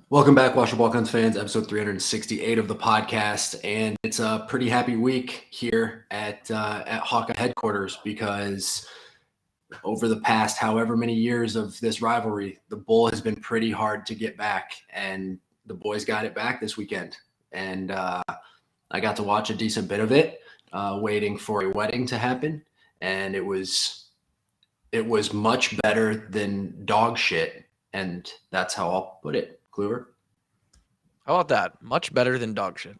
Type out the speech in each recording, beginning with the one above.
Welcome back, Washer Balkans fans, episode 368 of the podcast, and it's a pretty happy week here at Hawkeye headquarters because over the past however many years of this rivalry, the Bull has been pretty hard to get back, and the boys got it back this weekend, and I got to watch a decent bit of it, waiting for a wedding to happen, and it was much better than dog shit, and that's how I'll put it. Kluwer? How about that? Much better than dog shit.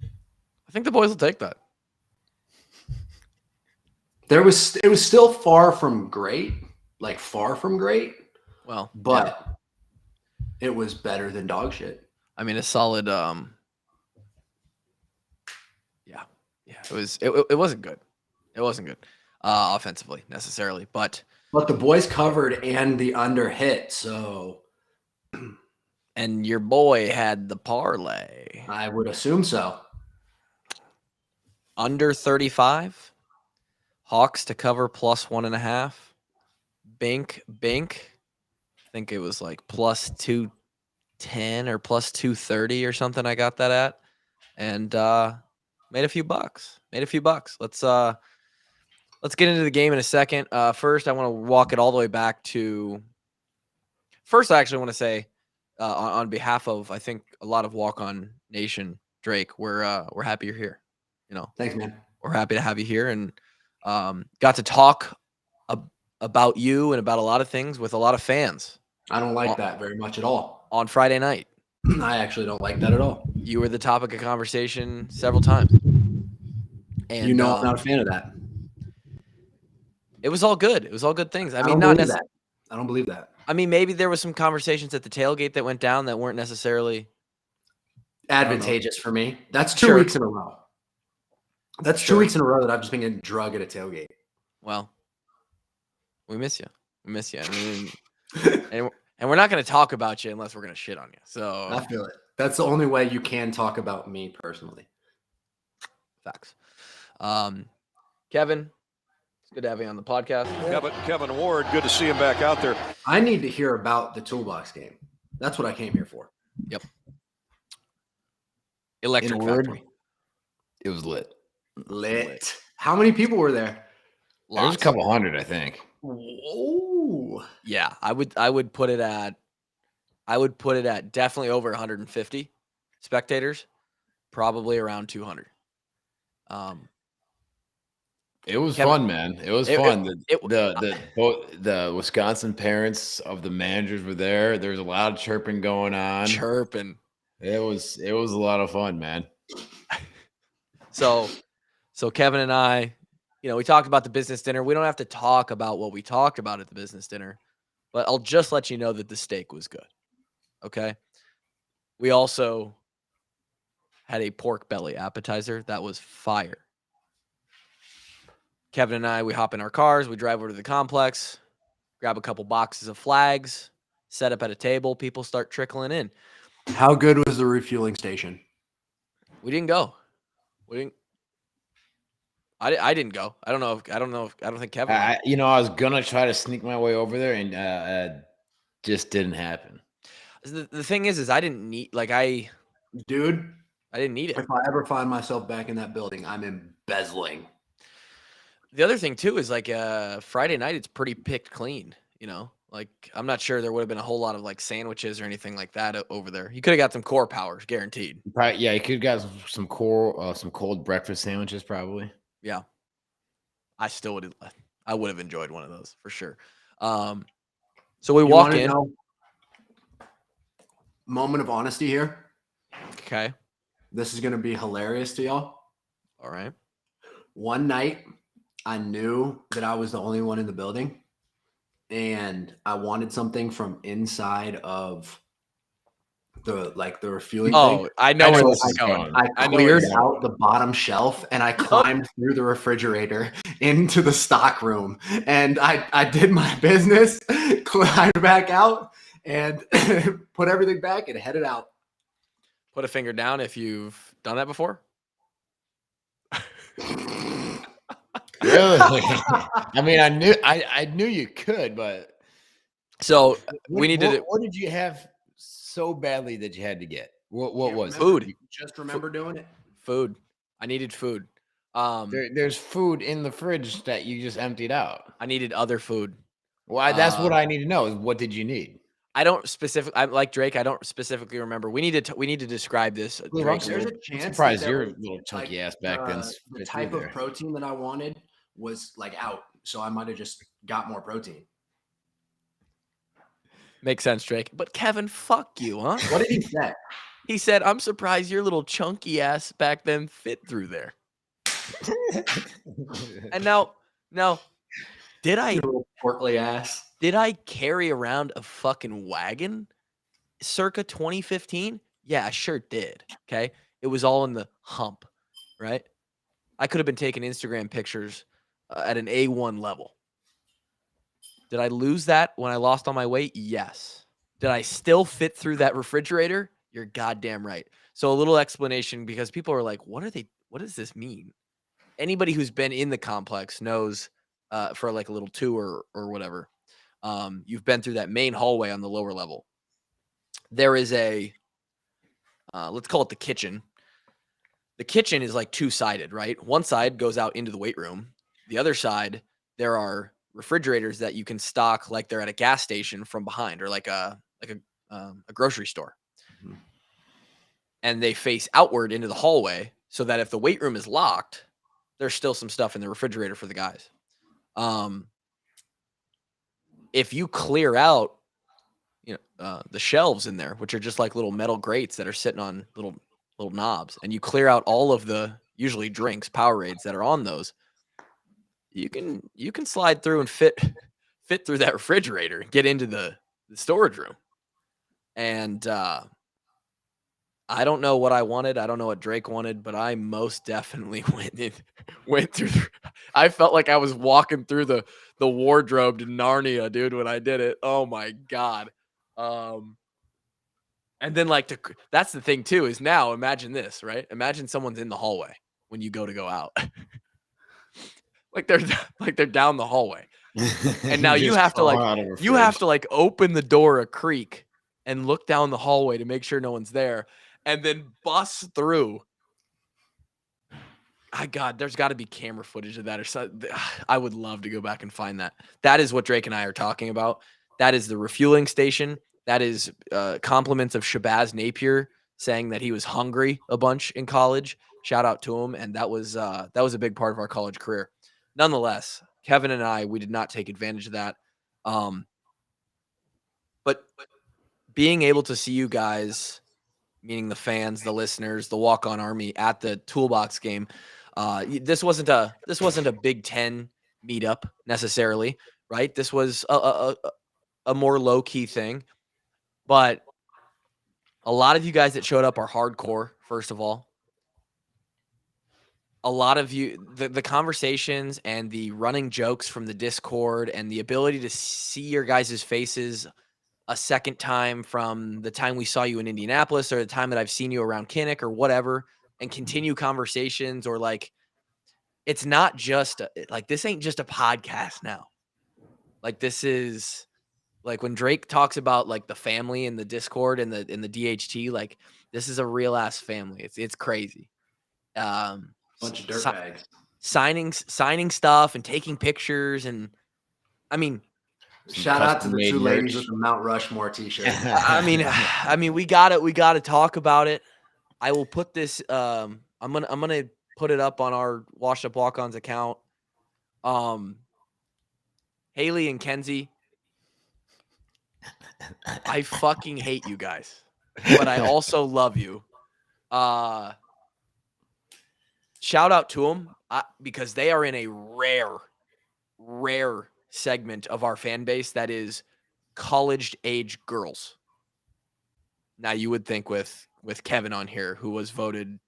I think the boys will take that. It was still far from great, like far from great. Well, but It was better than dog shit. I mean, a solid. It wasn't good. It wasn't good, offensively necessarily, but the boys covered and the under hit, so. And your boy had the parlay. I would assume so. Under 35. Hawks to cover plus 1.5. Bink. I think it was like plus 210 or plus 230 or something. I got that at, and made a few bucks. Let's get into the game in a second. First, I want to walk it all the way back to. First, I actually want to say, on behalf of I think a lot of Walk On Nation, Drake, we're happy you're here. Thanks, man. We're happy to have you here, and got to talk about you and about a lot of things with a lot of fans. I don't like that very much at all. On Friday night. I actually don't like that at all. You were the topic of conversation several times. And I'm not a fan of that. It was all good. It was all good things. I mean, not necessarily. I don't believe that. I mean, maybe there was some conversations at the tailgate that went down that weren't necessarily advantageous for me. That's 2 weeks in a row. That's 2 weeks in a row that I've just been getting drug at a tailgate. Well, we miss you. I mean, and we're not going to talk about you unless we're going to shit on you. So I feel it. That's the only way you can talk about me personally. Facts. Kevin, it's good to have you on the podcast. Kevin Ward, good to see him back out there. I need to hear about the toolbox game. That's what I came here for. Yep. Electric Factory. It was lit. How many people were there? There was a couple hundred, I think. Whoa. Yeah, I would put it at definitely over 150 spectators, probably around 200. It was fun, man. It was fun. The Wisconsin parents of the managers were there. There was a lot of chirping going on. It was a lot of fun, man. So Kevin and I, we talked about the business dinner. We don't have to talk about what we talked about at the business dinner, but I'll just let you know that the steak was good. Okay. We also had a pork belly appetizer that was fire. Kevin and I, we hop in our cars, we drive over to the complex, grab a couple boxes of flags, set up at a table, people start trickling in. How good was the refueling station? We didn't go. I didn't go. I don't think Kevin. I was gonna try to sneak my way over there, and just didn't happen. The thing is I didn't need I didn't need it. If I ever find myself back in that building, I'm embezzling. The other thing too is Friday night, it's pretty picked clean. I'm not sure there would have been a whole lot of sandwiches or anything like that over there. You could have got some core powers, guaranteed. Probably, yeah, you could have got some cold breakfast sandwiches, probably. Yeah, I would have enjoyed one of those for sure. So we walk in. Moment of honesty here. Okay. This is going to be hilarious to y'all. All right. One night, I knew that I was the only one in the building, and I wanted something from inside of the refueling thing. I know where this is going. I cleared out the bottom shelf and I climbed through the refrigerator into the stock room, and I did my business, climbed back out, and put everything back and headed out. Put a finger down if you've done that before. Really? I mean, I knew you could, but So we needed it. What did you have so badly that you had to get? What was food? You just remember doing it? Food. I needed food. There's food in the fridge that you just emptied out. I needed other food. Well, that's what I need to know is what did you need? I don't specifically. I'm like Drake. I don't specifically remember. We need to describe this. Drake, There's a chance. I'm surprised your little chunky ass back then. The type of protein that I wanted was like out, so I might have just got more protein. Makes sense, Drake. But Kevin, fuck you, huh? What did he say? He said, "I'm surprised your little chunky ass back then fit through there." And now, did I? Your little portly ass. Did I carry around a fucking wagon circa 2015? Yeah, I sure did. Okay. It was all in the hump, right? I could have been taking Instagram pictures at an A1 level. Did I lose that when I lost all my weight? Yes. Did I still fit through that refrigerator? You're goddamn right. So a little explanation because people are like, what does this mean? Anybody who's been in the complex knows for like a little tour or whatever. You've been through that main hallway on the lower level. There is a, let's call it the kitchen. The kitchen is like two-sided, right? One side goes out into the weight room. The other side, there are refrigerators that you can stock like they're at a gas station from behind or like a grocery store. Mm-hmm. And they face outward into the hallway so that if the weight room is locked, there's still some stuff in the refrigerator for the guys. If you clear out, the shelves in there, which are just like little metal grates that are sitting on little knobs, and you clear out all of the usually drinks, Powerades that are on those, you can slide through and fit through that refrigerator and get into the storage room. And I don't know what I wanted. I don't know what Drake wanted, but I most definitely went through. I felt like I was walking through the wardrobe to Narnia, dude, when I did it. Oh my God. And then that's the thing too, is now imagine this, right? Imagine someone's in the hallway when you go out. they're down the hallway. And now you have to open the door a creak and look down the hallway to make sure no one's there and then bust through. God, there's got to be camera footage of that or something. I would love to go back and find that. That is what Drake and I are talking about. That is the refueling station. That is compliments of Shabazz Napier saying that he was hungry a bunch in college. Shout out to him. And that was a big part of our college career. Nonetheless, Kevin and I, we did not take advantage of that. But being able to see you guys, meaning the fans, the listeners, the walk-on army at the toolbox game, this wasn't a Big Ten meetup necessarily, right? This was a more low-key thing. But a lot of you guys that showed up are hardcore, first of all. A lot of you, the conversations and the running jokes from the Discord and the ability to see your guys' faces a second time from the time we saw you in Indianapolis or the time that I've seen you around Kinnick or whatever, and continue conversations, or it's not just this ain't just a podcast now. This is when Drake talks about the family in the Discord and in the DHT, this is a real ass family. It's crazy. Bunch of dirtbags signing stuff and taking pictures, and I mean, shout out to the two ladies with the Mount Rushmore t-shirt. I mean, we gotta talk about it. I will put this. I'm gonna put it up on our Washed Up Walk-Ons account. Haley and Kenzie, I fucking hate you guys, but I also love you. Shout out to them because they are in a rare segment of our fan base that is college-age girls. Now, you would think with Kevin on here, who was voted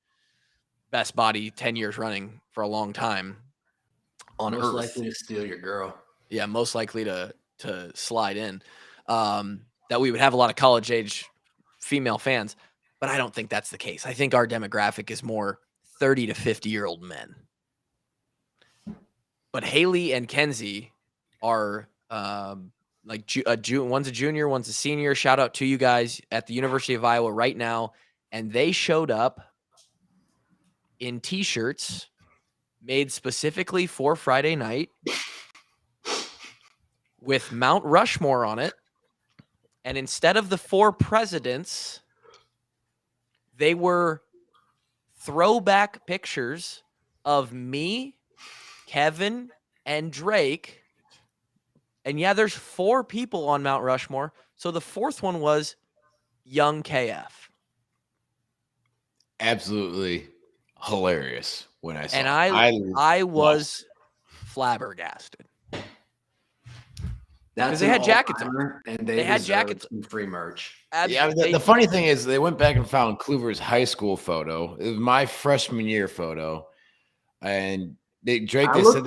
best body 10 years running for a long time on Earth. Most likely to steal your girl. Yeah, most likely to slide in. That we would have a lot of college-age female fans, but I don't think that's the case. I think our demographic is more 30 to 50-year-old men. But Haley and Kenzie are like one's a junior, one's a senior. Shout out to you guys at the University of Iowa right now. And they showed up in T-shirts made specifically for Friday night with Mount Rushmore on it. And instead of the 4 presidents, they were throwback pictures of me, Kevin, and Drake. And yeah, there's 4 people on Mount Rushmore. So the 4th one was young KF. Absolutely hilarious when I saw and it. I was flabbergasted. That's they had jackets on, and they had jackets and free merch. Yeah, the funny thing is they went back and found Kluver's high school photo. It was my freshman year photo, and they said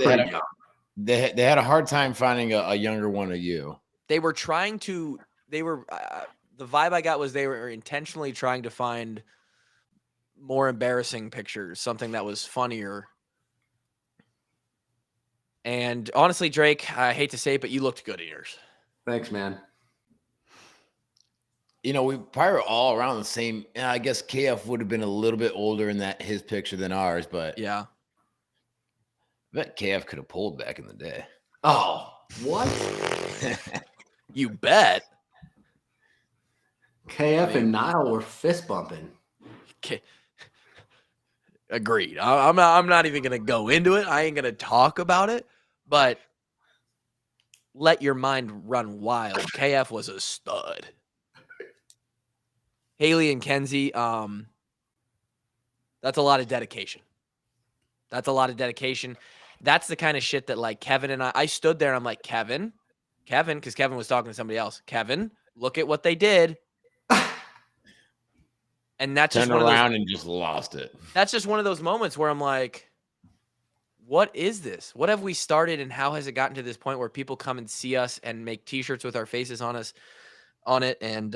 they had a hard time finding a younger one of you. They were trying to. They were the vibe I got was they were intentionally trying to find more embarrassing pictures, something that was funnier. And honestly, Drake, I hate to say it, but you looked good in yours. Thanks, man. You know, we probably were all around the same. I guess KF would have been a little bit older in his picture than ours, but yeah, I bet KF could have pulled back in the day. Oh, what? You bet. KF and Niall were fist bumping. Agreed. I'm not even gonna go into it. I ain't gonna talk about it. But let your mind run wild. KF was a stud. Haley and Kenzie, that's a lot of dedication. That's the kind of shit that, like, Kevin and I stood there and I'm like, Kevin, because Kevin was talking to somebody else. Kevin, look at what they did. And that's turned around and just lost it. That's just one of those moments where I'm like, what is this? What have we started, and how has it gotten to this point where people come and see us and make T-shirts with our faces on it, and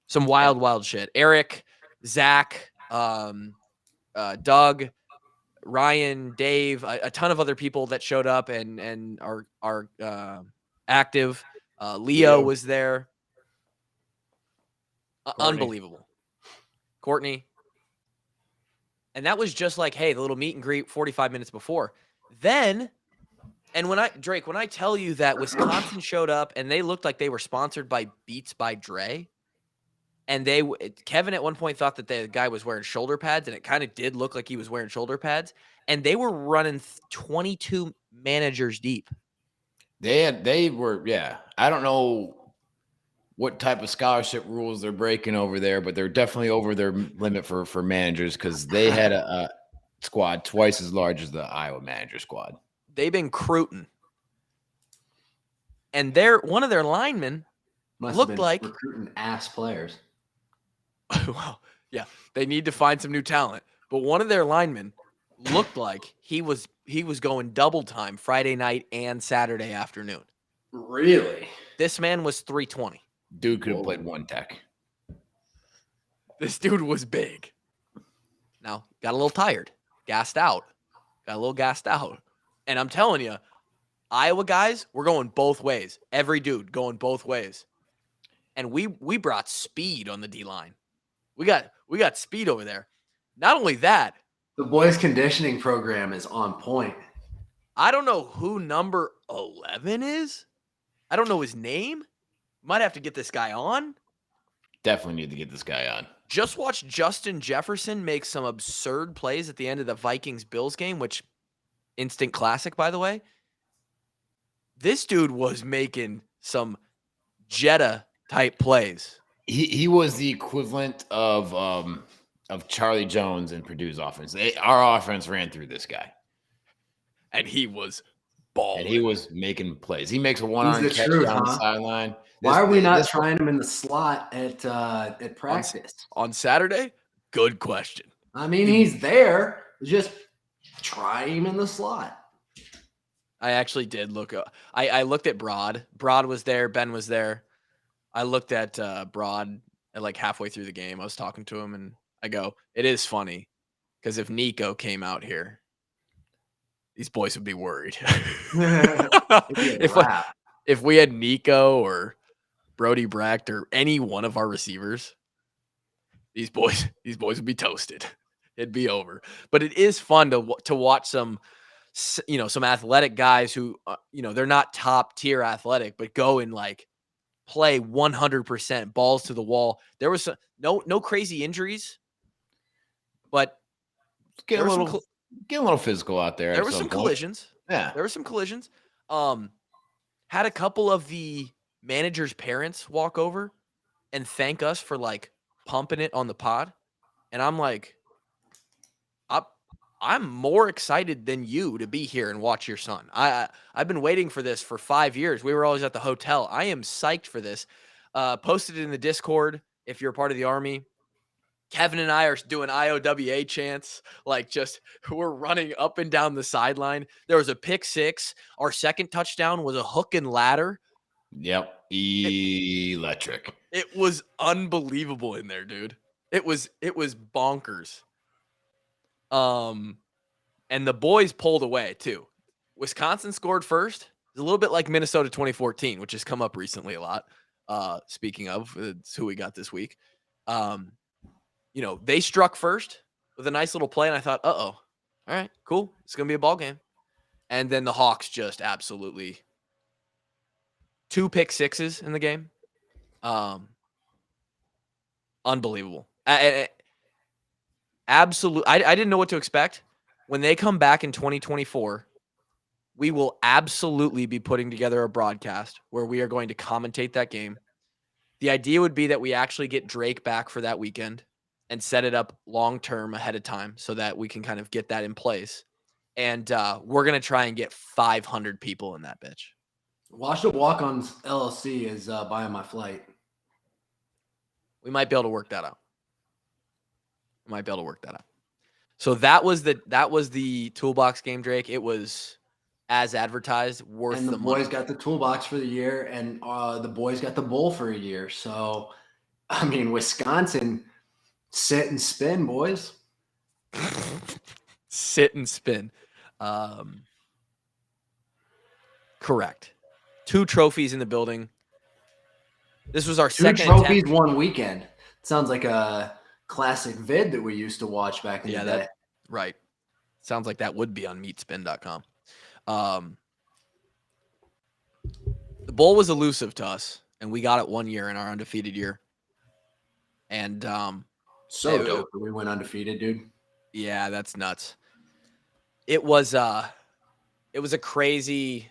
some wild shit. Eric, Zach, Doug, Ryan, Dave, a ton of other people that showed up and are active. Leo was there. Unbelievable. Courtney. And that was just like, hey, the little meet and greet 45 minutes before. Then, and when I tell you that Wisconsin showed up and they looked like they were sponsored by Beats by Dre, and Kevin at one point thought that the guy was wearing shoulder pads, and it kind of did look like he was wearing shoulder pads, and they were running 22 managers deep. They were, yeah. I don't know what type of scholarship rules they're breaking over there, but they're definitely over their limit for managers, because they had a squad twice as large as the Iowa manager squad. They've been recruiting. And one of their linemen looked like recruiting ass players. Well, yeah, they need to find some new talent. But one of their linemen looked like he was going double time Friday night and Saturday afternoon. Really? This man was 320. Dude could have played one tech. This dude was big. Now, got a little tired, gassed out. And I'm telling you, Iowa guys, we're going both ways. Every dude going both ways. And we brought speed on the D-line. We got speed over there. Not only that, the boys' conditioning program is on point. I don't know who number 11 is. I don't know his name. Might have to get this guy on. Definitely need to get this guy on. Just watch Justin Jefferson make some absurd plays at the end of the Vikings-Bills game, which instant classic, by the way. This dude was making some Jetta-type plays. He was the equivalent of Charlie Jones in Purdue's offense. Our offense ran through this guy. And he was balling. And he was making plays. He makes a one-arm catch down the sideline. Why are we not trying him in the slot at practice? On Saturday? Good question. I mean, he's there. Just try him in the slot. I actually did look up. I looked at Broad. Broad was there. Ben was there. I looked at Broad at like halfway through the game. I was talking to him, and I go, it is funny, because if Nico came out here, these boys would be worried. if we had Nico or Brody Brecht or any one of our receivers, these boys would be toasted. It'd be over. But it is fun to watch some athletic guys who, they're not top tier athletic, but go and like play 100% balls to the wall. There was no crazy injuries, but get a little physical out there. There were some collisions. Yeah, there were some collisions. Had a couple of the managers' parents walk over and thank us for like pumping it on the pod, and I'm like, I'm more excited than you to be here and watch your son. I've been waiting for this for 5 years. We were always at the hotel. I am psyched for this. Posted it in the Discord if you're a part of the Army. Kevin and I are doing IOWA chants, like just we're running up and down the sideline. There was a pick six. Our second touchdown was a hook and ladder. Yep. Electric. It was unbelievable in there, dude. It was bonkers. And the boys pulled away too. Wisconsin scored first. It's a little bit like Minnesota 2014, which has come up recently a lot. Speaking of, it's who we got this week. They struck first with a nice little play, and I thought, all right, cool. It's going to be a ball game. And then the Hawks just absolutely 2 pick sixes in the game. Unbelievable. Absolutely. I didn't know what to expect. When they come back in 2024, we will absolutely be putting together a broadcast where we are going to commentate that game. The idea would be that we actually get Drake back for that weekend and set it up long-term ahead of time so that we can kind of get that in place. And we're going to try and get 500 people in that bitch. Washed Up Walk-Ons LLC is buying my flight. We might be able to work that out. So that was the toolbox game, Drake. It was as advertised, worth and the boys money. Got the toolbox for the year, and the boys got the bowl for a year. So, I mean, Wisconsin, sit and spin, boys. Sit and spin. Correct. 2 trophies in the building. This was our 2 second trophies attempt. one weekend. Sounds like a classic vid that we used to watch back in the day. Right. Sounds like that would be on meatspin.com. The bowl was elusive to us, and we got it 1 year in our undefeated year. And dope that we went undefeated, dude. Yeah, that's nuts. It was a crazy.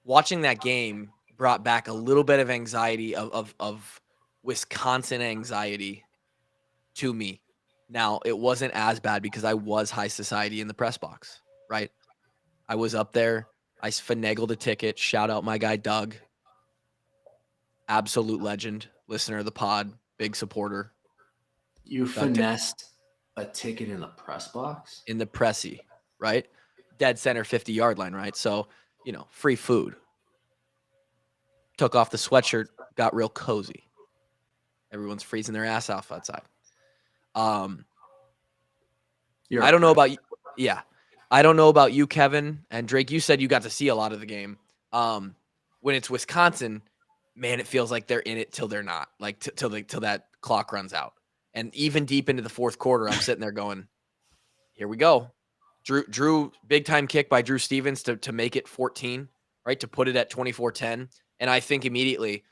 Watching that game brought back a little bit of anxiety of Wisconsin anxiety to me. Now, it wasn't as bad because I was high society in the press box, right? I was up there. I finagled a ticket. Shout out my guy, Doug. Absolute legend, listener of the pod, big supporter. You finessed a ticket in the press box? In the pressy, right? Dead center 50-yard line, right? So, free food. Took off the sweatshirt, got real cozy. Everyone's freezing their ass off outside. I don't know about you. Yeah. I don't know about you, Kevin and Drake. You said you got to see a lot of the game. When it's Wisconsin, man, it feels like they're in it till they're not. Like till that clock runs out. And even deep into the fourth quarter, I'm sitting there going, "Here we go." Drew big time kick by Drew Stevens to make it 14, right? To put it at 24-10. And I think immediately,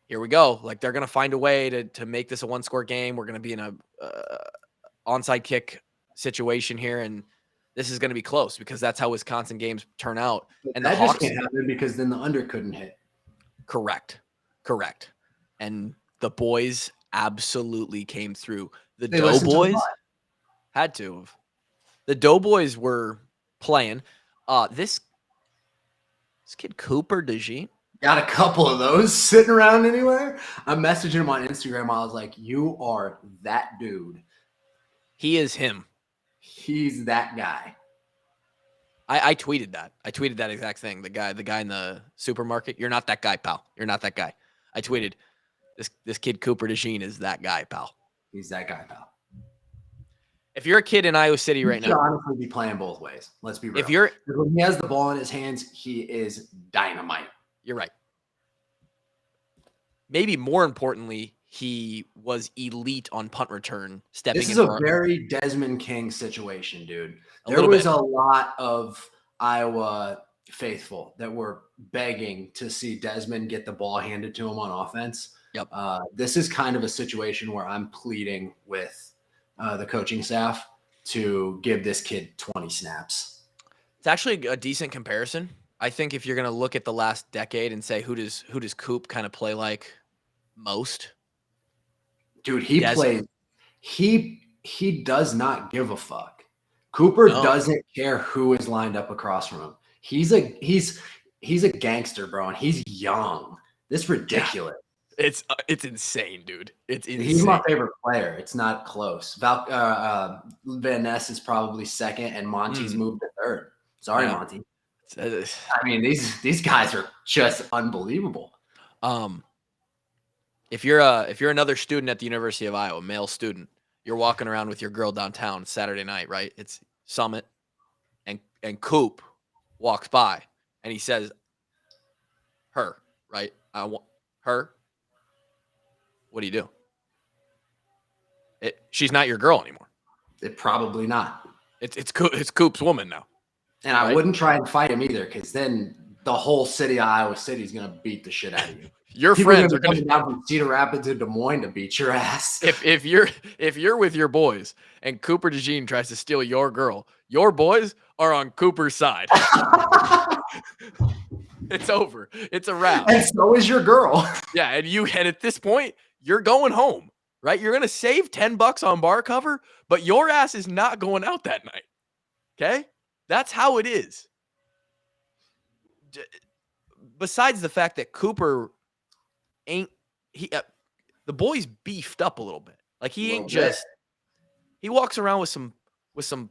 here we go. Like they're gonna find a way to make this a 1-score game. We're gonna be in a onside kick situation here, and this is going to be close because that's how Wisconsin games turn out. And that the Hawks just can't happen because then the under couldn't hit. Correct. And the boys absolutely came through. The Doughboys had to have. The Doughboys were playing. This kid Cooper Dejean. Got a couple of those sitting around anywhere. I'm messaging him on Instagram. I was like, "You are that dude." He is him. He's that guy. I tweeted that. I tweeted that exact thing. The guy in the supermarket. You're not that guy, pal. You're not that guy. I tweeted, this kid Cooper Dejean is that guy, pal. He's that guy, pal. If you're a kid in Iowa City right now, he should honestly be playing both ways. Let's be real. When he has the ball in his hands, he is dynamite. You're right. Maybe more importantly, he was elite on punt return. This is a very Desmond King situation, dude. There was a lot of Iowa faithful that were begging to see Desmond get the ball handed to him on offense. Yep. This is kind of a situation where I'm pleading with the coaching staff to give this kid 20 snaps. It's actually a decent comparison. I think if you're going to look at the last decade and say who does Coop kind of play like most, dude, he plays. He does not give a fuck. Cooper doesn't care who is lined up across from him. He's a gangster, bro, and he's young. This is ridiculous. It's insane, dude. It's insane. He's my favorite player. It's not close. Van Ness is probably second, and Monty's moved to third. Sorry, Monty. I mean, these guys are just unbelievable. If you're another student at the University of Iowa, male student, you're walking around with your girl downtown Saturday night, right? It's Summit, and Coop walks by, and he says, "Her, right? I want her." What do you do? She's not your girl anymore. Probably not. It's Coop's woman now. And I wouldn't try and fight him either, because then the whole city of Iowa City is going to beat the shit out of you. Your friends are coming down from Cedar Rapids to Des Moines to beat your ass. If you're with your boys and Cooper Dejean tries to steal your girl, your boys are on Cooper's side. It's over. It's a wrap. And so is your girl. Yeah, and at this point, you're going home, right? You're gonna save $10 on bar cover, but your ass is not going out that night. Okay? That's how it is. Besides the fact that Cooper the boy's beefed up a little bit. Like he ain't just he walks around with some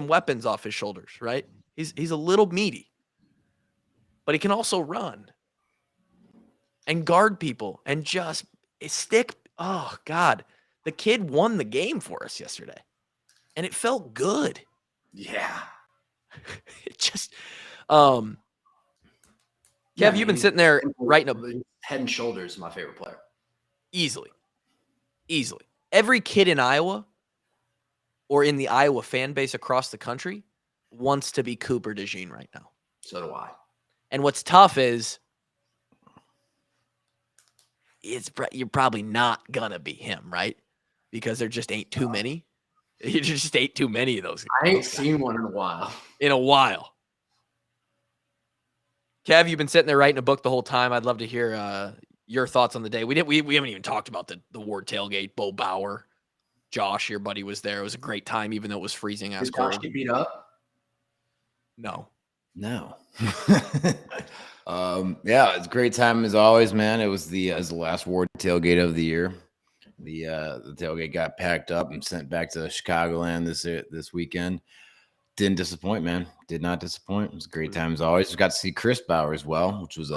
weapons off his shoulders, right? He's a little meaty. But he can also run and guard people and just stick. Oh God. The kid won the game for us yesterday. And it felt good. Yeah. It just Kev, you've been sitting there writing a head and shoulders my favorite player. Easily. Every kid in Iowa or in the Iowa fan base across the country wants to be Cooper Dejean right now. So do I. And what's tough is you're probably not going to be him, right? Because there just ain't too many. You just ain't too many of those. I ain't seen one in a while. Kev, you've been sitting there writing a book the whole time. I'd love to hear your thoughts on the day. We haven't even talked about the Ward tailgate. Bo Bauer, Josh, your buddy, was there. It was a great time, even though it was freezing as cold. Did Josh get beat up? No. Yeah, it's a great time as always, man. It was the last Ward tailgate of the year. The tailgate got packed up and sent back to Chicagoland this weekend. Didn't disappoint, man. Did not disappoint. It was a great time as always. We got to see Chris Bauer as well, which was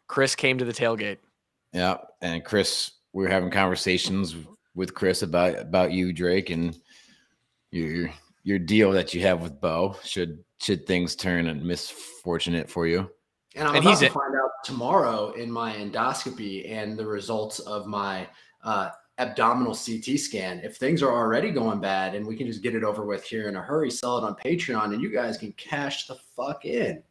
Chris came to the tailgate. Yeah, and Chris, we were having conversations with Chris about you, Drake, and your deal that you have with Bo. Should things turn misfortunate for you? And I'm about to find out tomorrow in my endoscopy and the results of my abdominal CT scan. If things are already going bad and we can just get it over with here in a hurry, sell it on Patreon, and you guys can cash the fuck in.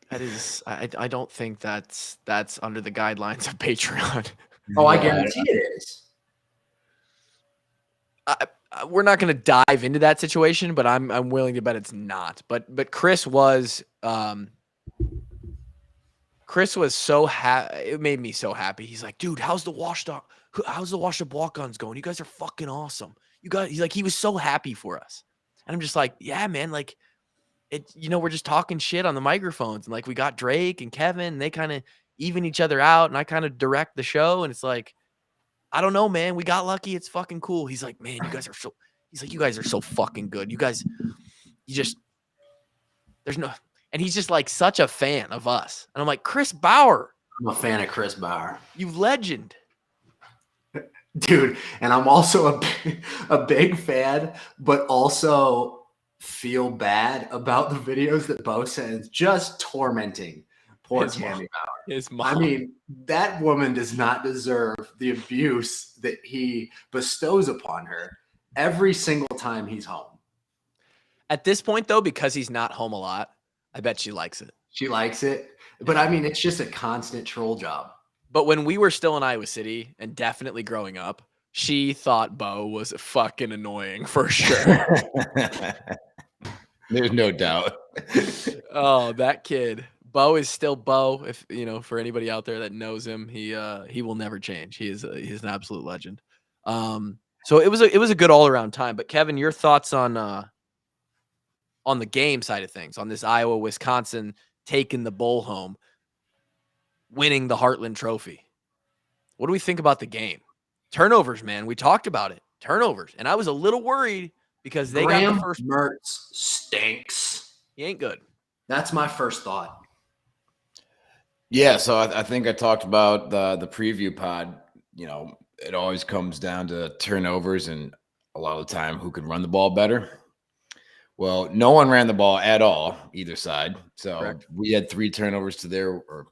That is, I don't think that's under the guidelines of Patreon. Oh, I guarantee it is. We're not going to dive into that situation, but I'm willing to bet it's not. But Chris was so happy. It made me so happy. He's like, dude, how's the washed up walk-ons going? You guys are fucking awesome. He was so happy for us. And I'm just like, yeah, man, like we're just talking shit on the microphones. And like, we got Drake and Kevin, and they kind of even each other out. And I kind of direct the show. And it's like, I don't know, man. We got lucky. It's fucking cool. He's like, man, you guys are so fucking good. You guys, and he's just like such a fan of us. And I'm like, Chris Bauer. I'm a fan of Chris Bauer. You legend. Dude, and I'm also a big fan, but also feel bad about the videos that Bo sends, just tormenting poor Tammy Bauer. His mom. I mean, that woman does not deserve the abuse that he bestows upon her every single time he's home. At this point, though, because he's not home a lot, I bet she likes it. She likes it. But I mean, it's just a constant troll job. But when we were still in Iowa City and definitely growing up, she thought Bo was fucking annoying for sure. There's no doubt. Oh, that kid. Bo is still Bo. If for anybody out there that knows him, he will never change. He's an absolute legend. So it was a good all around time. But Kevin, your thoughts on the game side of things, on this Iowa-Wisconsin taking the bowl home, winning the Heartland Trophy. What do we think about the game? Turnovers, man. We talked about it. Turnovers. And I was a little worried because they got the first. Mertz stinks. He ain't good. That's my first thought. Yeah, so I think I talked about the preview pod. It always comes down to turnovers and a lot of the time who can run the ball better. Well, no one ran the ball at all, either side. So Correct. We had 3 turnovers to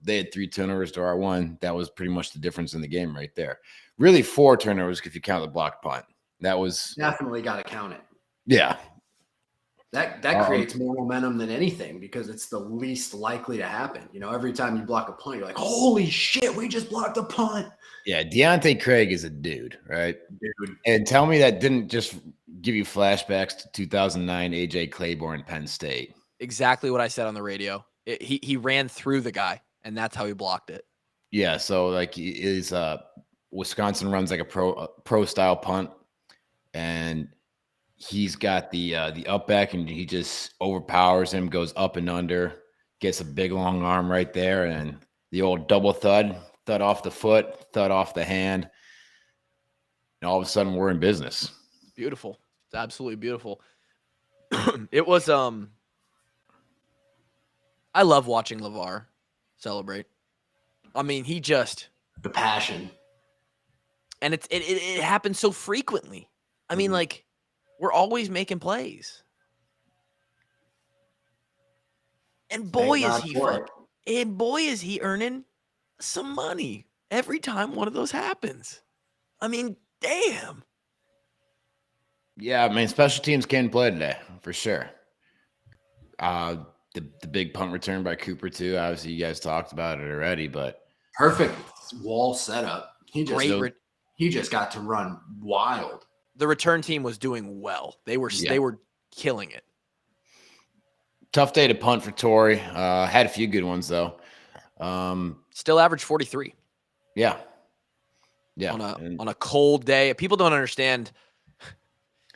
they had 3 turnovers to our 1. That was pretty much the difference in the game right there. Really 4 turnovers if you count the blocked punt. That was definitely got to count it. Yeah. That creates more momentum than anything because it's the least likely to happen. Every time you block a punt, you're like, holy shit, we just blocked a punt. Yeah, Deontay Craig is a dude, right? Dude. And tell me that didn't just give you flashbacks to 2009 AJ Claiborne, Penn State. Exactly what I said on the radio. He ran through the guy, and that's how he blocked it. Yeah, so Wisconsin runs like a pro style punt, and he's got the up back, and he just overpowers him, goes up and under, gets a big long arm right there, and the old double thud off the foot, thud off the hand, and all of a sudden we're in business. Beautiful. It's absolutely beautiful. It was I love watching LeVar celebrate. I mean, he just the passion. And it happens so frequently. I mean, we're always making plays. And boy is he fun. And boy is he earning some money every time one of those happens. I mean, damn. Yeah, I mean, special teams can play today for sure. The big punt return by Cooper too. Obviously, you guys talked about it already, but perfect wall setup. He just got to run wild. The return team was doing well. They were killing it. Tough day to punt for Torrey. Had a few good ones though. Still averaged 43. Yeah. On a cold day. People don't understand.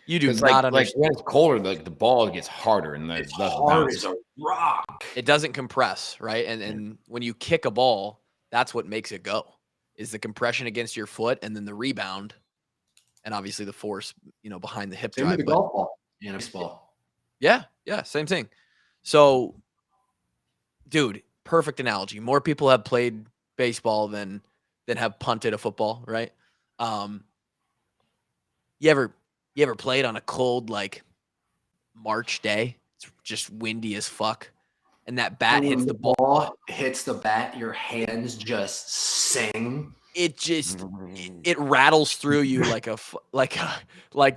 You do not understand. Like when it's colder, the ball gets harder and it's hard as a rock. It doesn't compress, right? And when you kick a ball, that's what makes it go. Is the compression against your foot and then the rebound, and obviously the force, behind the hip drive. The golf ball, baseball. Yeah, same thing. So, dude, perfect analogy. More people have played baseball than have punted a football, right? You ever played on a cold March day? It's just windy as fuck. And that bat hits the ball. Hits the bat, your hands just sing. It rattles through you like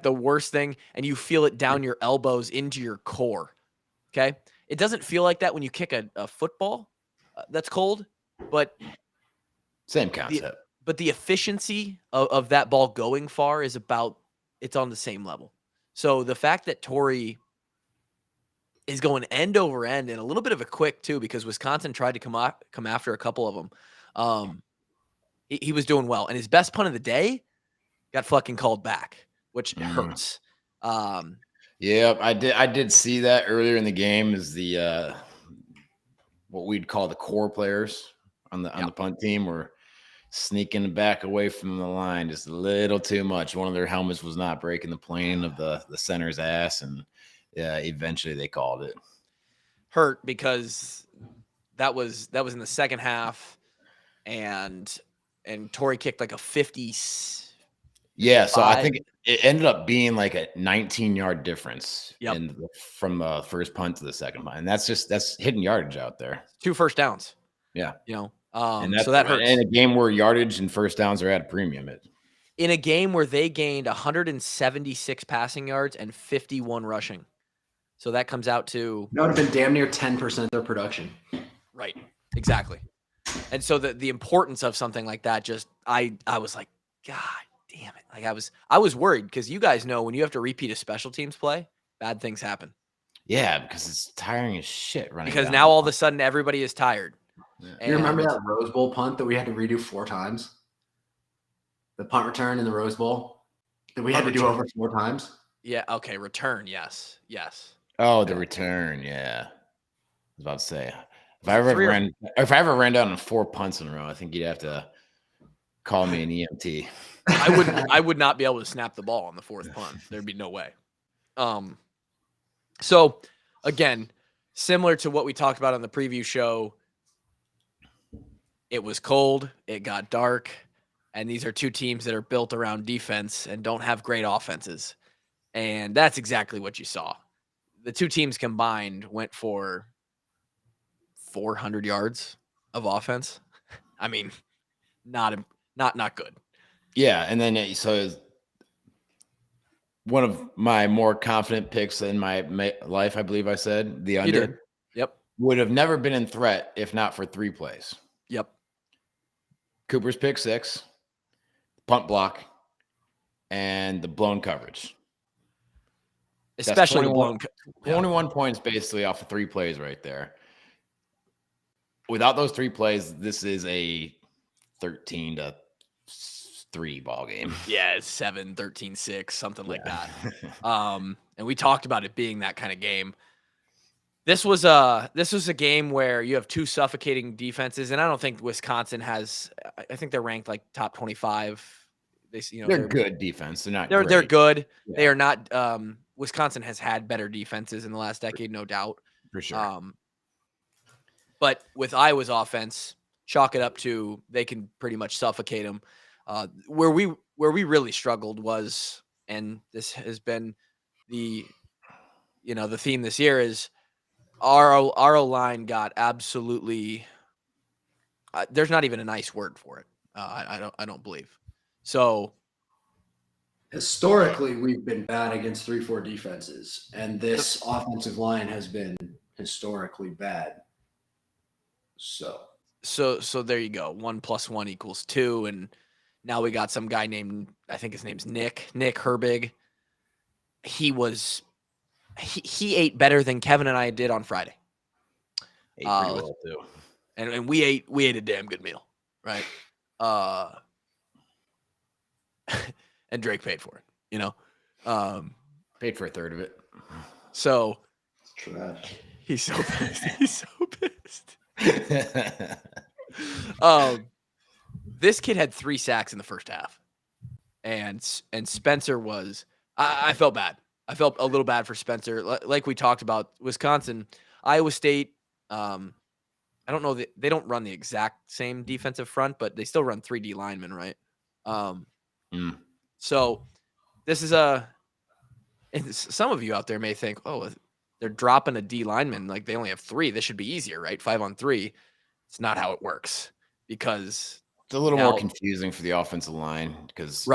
the worst thing, and you feel it down your elbows into your core. Okay, it doesn't feel like that when you kick a football that's cold, but same concept. But the efficiency of that ball going far is it's on the same level. So the fact that Torrey is going end over end and a little bit of a quick too, because Wisconsin tried to come after a couple of them. He was doing well, and his best punt of the day got fucking called back, which hurts. Yeah, I did see that earlier in the game. Is the what we'd call the core players on the punt team were sneaking back away from the line just a little too much. One of their helmets was not breaking the plane of the center's ass, and eventually they called it. Hurt because that was in the second half, and Torrey kicked like a 50. Yeah, so I think it ended up being like a 19-yard difference from the first punt to the second punt. And that's hitting yardage out there. 2 first downs. Yeah. And so that hurts. In a game where yardage and first downs are at a premium. In a game where they gained 176 passing yards and 51 rushing. So that comes out to... That would have been damn near 10% of their production. Right. Exactly. And so the importance of something like that I was like, God damn it. Like I was worried because you guys know when you have to repeat a special teams play, bad things happen. Yeah, because it's tiring as shit running. Because now all of a sudden everybody is tired. Yeah. You remember that Rose Bowl punt that we had to redo 4 times? The punt return in the Rose Bowl that we had to do over 4 times? Yeah, okay, return, yes. Oh, the return, yeah. I was about to say, if I ever ran down 4 punts in a row, I think you'd have to call me an EMT. I would not be able to snap the ball on the 4th punt. There'd be no way. So again, similar to what we talked about on the preview show, it was cold, it got dark, and these are 2 teams that are built around defense and don't have great offenses. And that's exactly what you saw. The 2 teams combined went for 400 yards of offense. I mean, not good. Yeah, and then so one of my more confident picks in my life, I believe I said, the under. You did. Yep. Would have never been in threat if not for 3 plays. Yep. Cooper's pick 6, punt block, and the blown coverage. Especially the blown 21 points basically off of 3 plays right there. Without those 3 plays, this is a 13-3 ball game. Yeah, it's 7, 13, 6, something like that. And we talked about it being that kind of game. This was a game where you have 2 suffocating defenses, and I don't think Wisconsin has. I think they're ranked like top 25. They're good defense. They're not. They're good. Yeah. They are not. Wisconsin has had better defenses in the last decade, no doubt. For sure. But with Iowa's offense, chalk it up to they can pretty much suffocate them. Where we really struggled was, and this has been the theme this year is our O-line got absolutely. There's not even a nice word for it. I don't believe. So historically, we've been bad against 3-4 defenses, and this offensive line has been historically bad. So there you go. 1 + 1 = 2, and now we got some guy named, I think his name's Nick Herbig. He ate better than Kevin and I did on Friday. Ate pretty well too. And we ate a damn good meal, right? And Drake paid for it, Paid for a third of it. So trash. He's so pissed. He's so pissed. This kid had 3 sacks in the first half, and Spencer was. I felt bad. I felt a little bad for Spencer. Like we talked about, Wisconsin, Iowa State. I don't know that they don't run the exact same defensive front, but they still run 3D linemen, right? So this is and some of you out there may think, oh, they're dropping a D lineman. Like they only have 3. This should be easier, right? 5-on-3. It's not how it works because it's a little more confusing for the offensive line because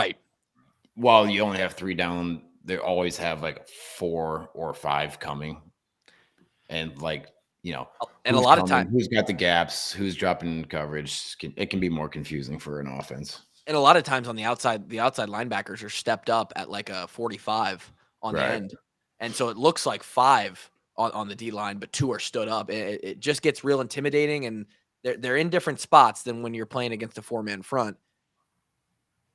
while you only have 3 down, they always have like 4 or 5 coming. And and a lot of times who's got the gaps, who's dropping coverage, it can be more confusing for an offense. And a lot of times on the outside linebackers are stepped up at like a 45 on the end. And so it looks like 5 on the D line, but 2 are stood up. It just gets real intimidating, and they're in different spots than when you're playing against a 4-man front.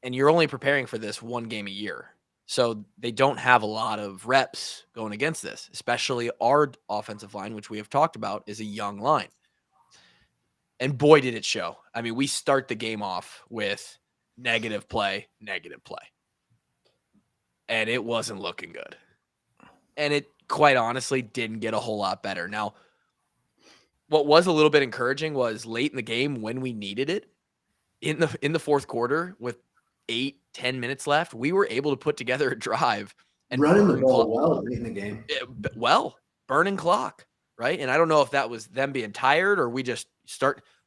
And you're only preparing for this 1 game a year. So they don't have a lot of reps going against this, especially our offensive line, which we have talked about, is a young line. And boy, did it show. I mean, we start the game off with negative play. And it wasn't looking good. And it quite honestly didn't get a whole lot better. Now, what was a little bit encouraging was late in the game when we needed it in the 4th quarter with 8-10 minutes left, we were able to put together a drive and running the ball well late in the game. Burning clock, right? And I don't know if that was them being tired or we just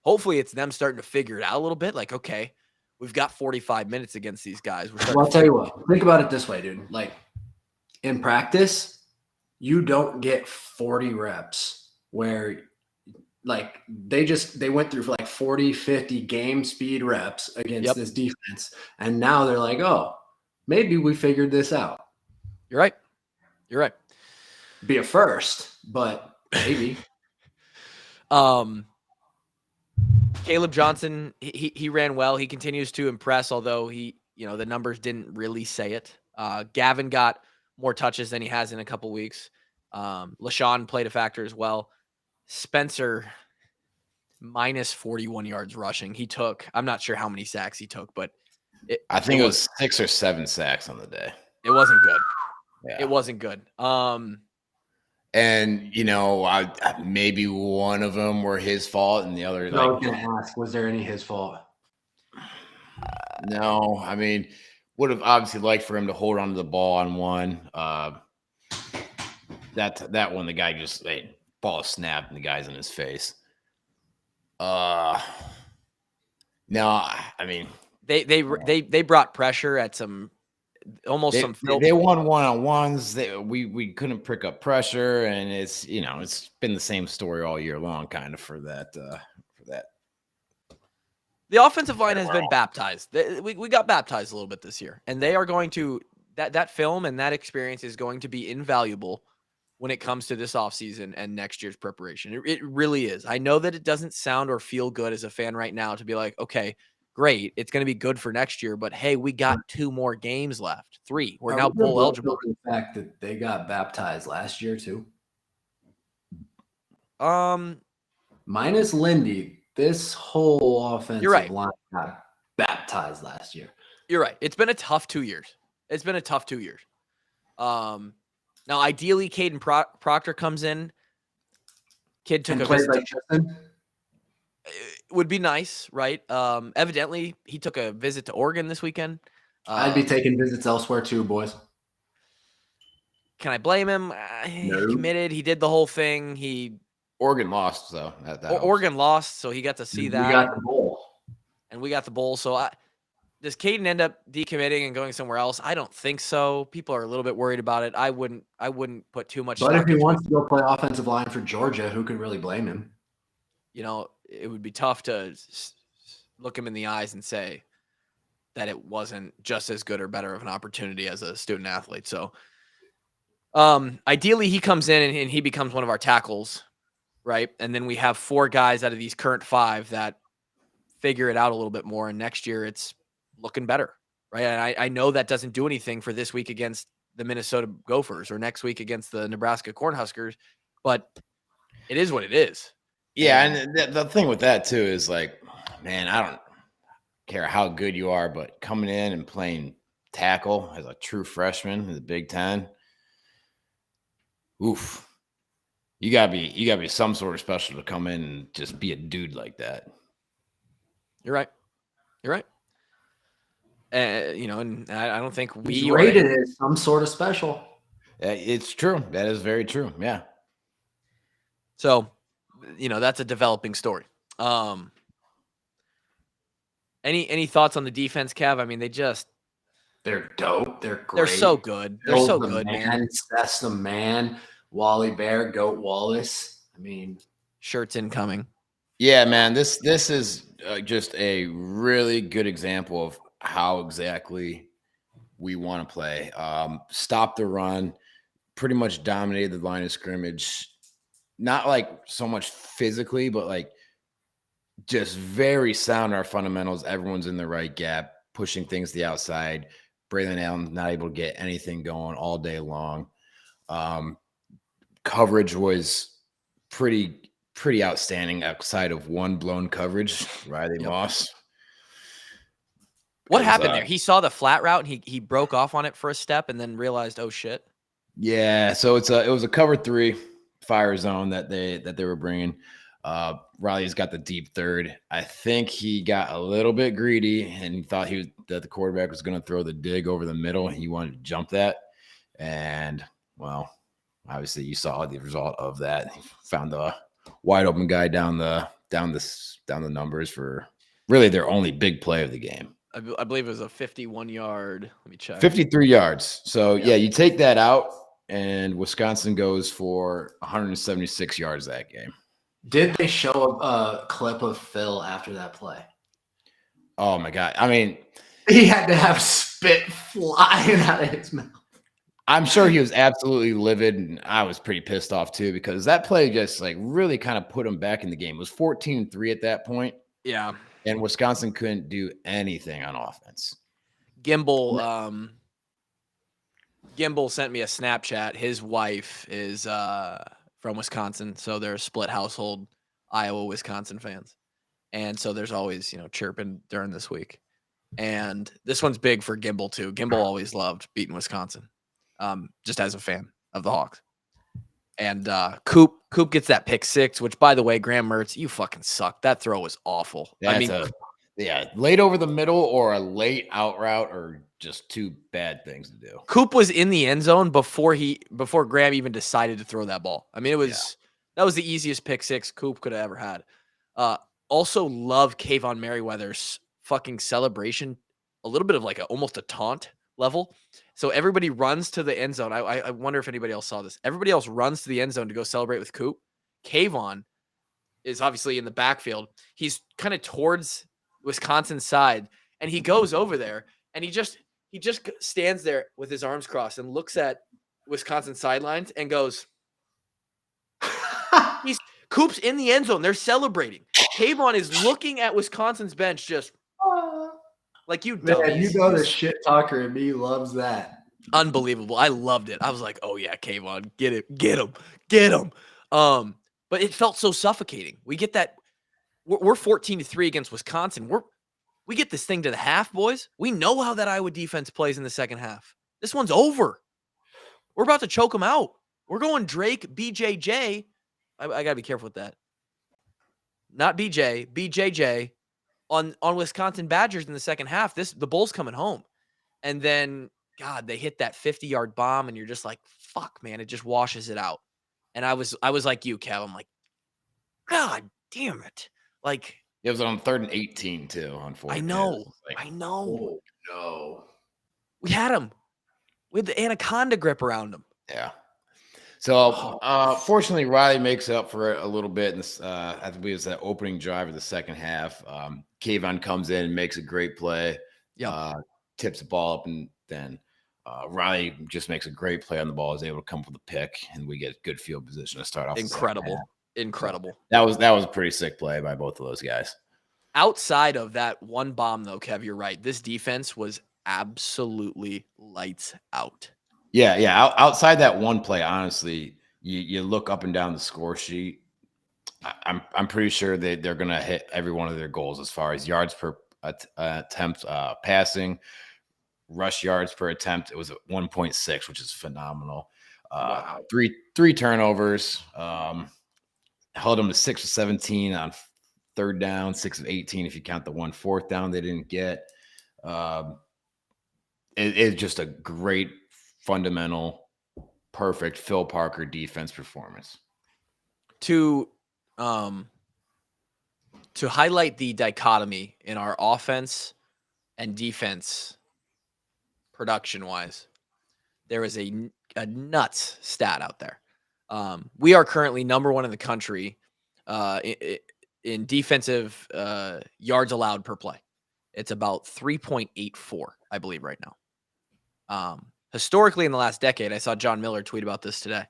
hopefully it's them starting to figure it out a little bit. Like, okay, we've got 45 minutes against these guys. I'll tell you what, think about it this way, dude. Like in practice, you don't get 40 reps where like they went through for like 40, 50 game speed reps against this defense. And now they're like, oh, maybe we figured this out. You're right. Be a first, but maybe. Caleb Johnson, he ran well. He continues to impress, although the numbers didn't really say it. Gavin got more touches than he has in a couple weeks. LaShawn played a factor as well. Spencer, minus 41 yards rushing. I'm not sure how many sacks he took, but I think it was 6 or 7 sacks on the day. It wasn't good. Yeah. It wasn't good. And, maybe one of them were his fault and the other. I was going to ask, was there any his fault? No. I mean, would have obviously liked for him to hold on to the ball on one. That one, the guy just ball snapped and the guy's in his face. No, I mean. They brought pressure at some they won one-on-ones. We couldn't pick up pressure, and it's been the same story all year long, kind of for that. The offensive line has been baptized. We got baptized a little bit this year, and they are going to that film and that experience is going to be invaluable when it comes to this offseason and next year's preparation. It really is. I know that it doesn't sound or feel good as a fan right now to be like, okay, great, it's going to be good for next year, but hey, we got 2 more games left. 3. We're now bowl eligible. The fact that they got baptized last year too. Minus Lindy, this whole offensive line got baptized last year. You're right. It's been a tough 2 years. Now, ideally, Caden Proctor comes in. Kid took a visit. Like Justin? It would be nice, right? Evidently, he took a visit to Oregon this weekend. I'd be taking visits elsewhere too, boys. Can I blame him? No. He committed. He did the whole thing. Oregon lost, so Oregon lost, so he got to see that. We got the bowl. And we got the bowl. So does Caden end up decommitting and going somewhere else? I don't think so. People are a little bit worried about it. I wouldn't put too much. But if he wants to go play offensive line for Georgia, who could really blame him? It would be tough to look him in the eyes and say that it wasn't just as good or better of an opportunity as a student athlete. So ideally he comes in and he becomes one of our tackles, right? And then we have 4 guys out of these current 5 that figure it out a little bit more. And next year it's looking better, right? And I know that doesn't do anything for this week against the Minnesota Gophers or next week against the Nebraska Cornhuskers, but it is what it is. Yeah, and the thing with that too is like, man, I don't care how good you are, but coming in and playing tackle as a true freshman in the Big Ten, oof, you gotta be some sort of special to come in and just be a dude like that. You're right. And I don't think we rated it as some sort of special. It's true. That is very true. Yeah. So, that's a developing story. Any thoughts on the defense, Cav? I mean, they're dope. They're great. They're so good. They're so good, man. That's the man. Wally Bear, Goat Wallace. I mean, shirts incoming. Yeah, man. This is just a really good example of how exactly we want to play. Stop the run. Pretty much dominated the line of scrimmage. Not like so much physically, but like just very sound our fundamentals. Everyone's in the right gap, pushing things to the outside. Braylon Allen's not able to get anything going all day long. Coverage was pretty outstanding outside of one blown coverage, Riley Moss. What happened there? He saw the flat route and he broke off on it for a step and then realized, oh shit. Yeah, so it was a cover 3 fire zone that they were bringing. Riley's got the deep third. I think he got a little bit greedy and he thought that the quarterback was going to throw the dig over the middle. And he wanted to jump that. And, well, obviously you saw the result of that. He found the wide open guy down the numbers for really their only big play of the game. I believe it was a 51-yard. Let me check. 53 yards. So, yeah, you take that out, and Wisconsin goes for 176 yards that game. Did they show a clip of Phil after that play? Oh, my God. I mean, he had to have spit flying out of his mouth. I'm sure he was absolutely livid, and I was pretty pissed off too because that play just like really kind of put him back in the game. It was 14-3 at that point. Yeah. And Wisconsin couldn't do anything on offense. Gimbal sent me a Snapchat. His wife is from Wisconsin, so they're a split household, Iowa, Wisconsin fans. And so there's always, chirping during this week. And this one's big for Gimbal too. Gimbal always loved beating Wisconsin, just as a fan of the Hawks. And Coop gets that pick six, which, by the way, Graham Mertz, you fucking suck. That throw was awful. Late over the middle or a late out route are just two bad things to do. Coop was in the end zone before Graham even decided to throw that ball. I mean, that was the easiest pick six Coop could have ever had. Also love Kayvon Merriweather's fucking celebration, a little bit of like almost a taunt level. So everybody runs to the end zone. I wonder if anybody else saw this. Everybody else runs to the end zone to go celebrate with Coop. Kayvon is obviously in the backfield. He's kind of towards Wisconsin's side, and he goes over there, and he just stands there with his arms crossed and looks at Wisconsin sidelines and goes, Coop's in the end zone. They're celebrating. Kayvon is looking at Wisconsin's bench just like you dummies. The shit talker in me loves that. Unbelievable. I loved it. I was like, oh yeah, Kayvon, get him. But it felt so suffocating. We get that. We're 14-3 against Wisconsin. We get this thing to the half, boys. We know how that Iowa defense plays in the second half. This one's over. We're about to choke them out. We're going Drake, BJJ. I got to be careful with that. Not BJ, BJJ on Wisconsin Badgers in the second half. The Bulls coming home. And then, God, they hit that 50-yard bomb, and you're just like, fuck, man, it just washes it out. And I was like you, Kev. I'm like, God damn it. Like, it was on 3rd and 18 too, unfortunately. I know. Oh, no. We had him. We had the anaconda grip around him. Yeah. So, fortunately, Riley makes up for it a little bit. And I believe it's that opening drive of the second half. Kayvon comes in and makes a great play. Tips the ball up, and then Riley just makes a great play on the ball. Is able to come up with a pick, and we get good field position to start off. Incredible. So that was a pretty sick play by both of those guys. Outside of that one bomb, though, Kev, you're right. This defense was absolutely lights out. Yeah. Outside that one play, honestly, you look up and down the score sheet. I'm pretty sure they're going to hit every one of their goals as far as yards per attempt, passing, rush yards per attempt. It was at 1.6, which is phenomenal. Wow. Three turnovers. Held them to 6 of 17 on 3rd down, 6 of 18 if you count the 1 4th down they didn't get. It's just a great, fundamental, perfect Phil Parker defense performance. To highlight the dichotomy in our offense and defense production-wise, there is a nuts stat out there. We are currently number 1 in the country in defensive yards allowed per play. It's about 3.84, I believe, right now. Historically, in the last decade, I saw John Miller tweet about this today.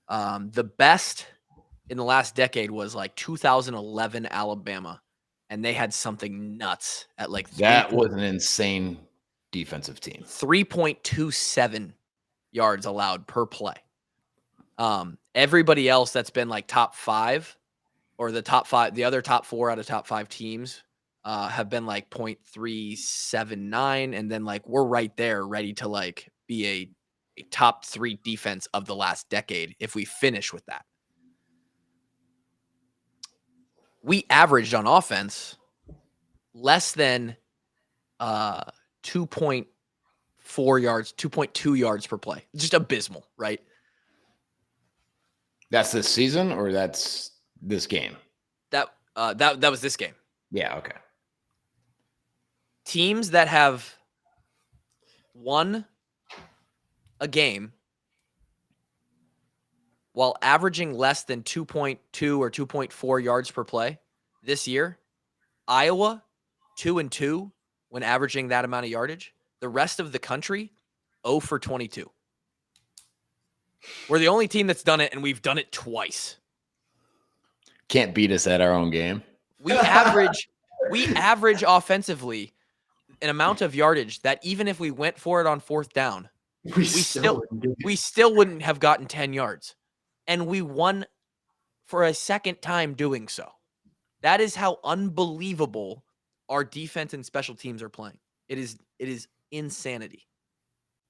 The best in the last decade was like 2011 Alabama, and they had something nuts at like that was an insane defensive team. 3.27 yards allowed per play. Everybody else that's been like top 5 or the top 5, the other top 4 out of top 5 teams have been like 0.379. And then like, we're right there ready to like be a top 3 defense of the last decade if we finish with that. we averaged on offense less than 2.4 yards, 2.2 yards per play. Just abysmal, right? That's this season, or that's this game? That was this game. Yeah, okay. Teams that have won a game while averaging less than 2.2 or 2.4 yards per play this year, Iowa 2-2 when averaging that amount of yardage. The rest of the country 0 for 22. We're the only team that's done it, and we've done it twice. Can't beat us at our own game. We average offensively an amount of yardage that even if we went for it on fourth down, we still wouldn't have gotten 10 yards. And we won for a second time doing so. That is how unbelievable our defense and special teams are playing. It is insanity.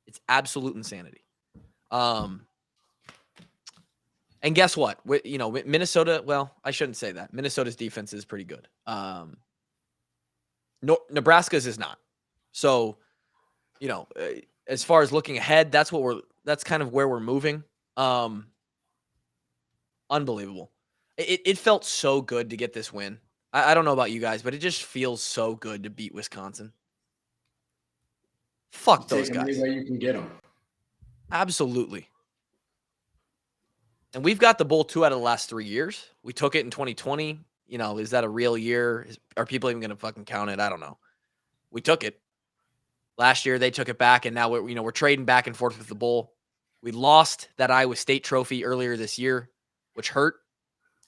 It's absolute insanity. And guess what? Minnesota, well, I shouldn't say that. Minnesota's defense is pretty good. Nebraska's is not. So, as far as looking ahead, that's kind of where we're moving. Unbelievable. It felt so good to get this win. I don't know about you guys, but it just feels so good to beat Wisconsin. Fuck those guys. Any way you can get them. Absolutely. And we've got the bowl 2 out of the last 3 years. We took it in 2020. Is that a real year? Are people even going to fucking count it? I don't know. We took it. Last year they took it back, and now we're trading back and forth with the bowl. We lost that Iowa State trophy earlier this year, which hurt.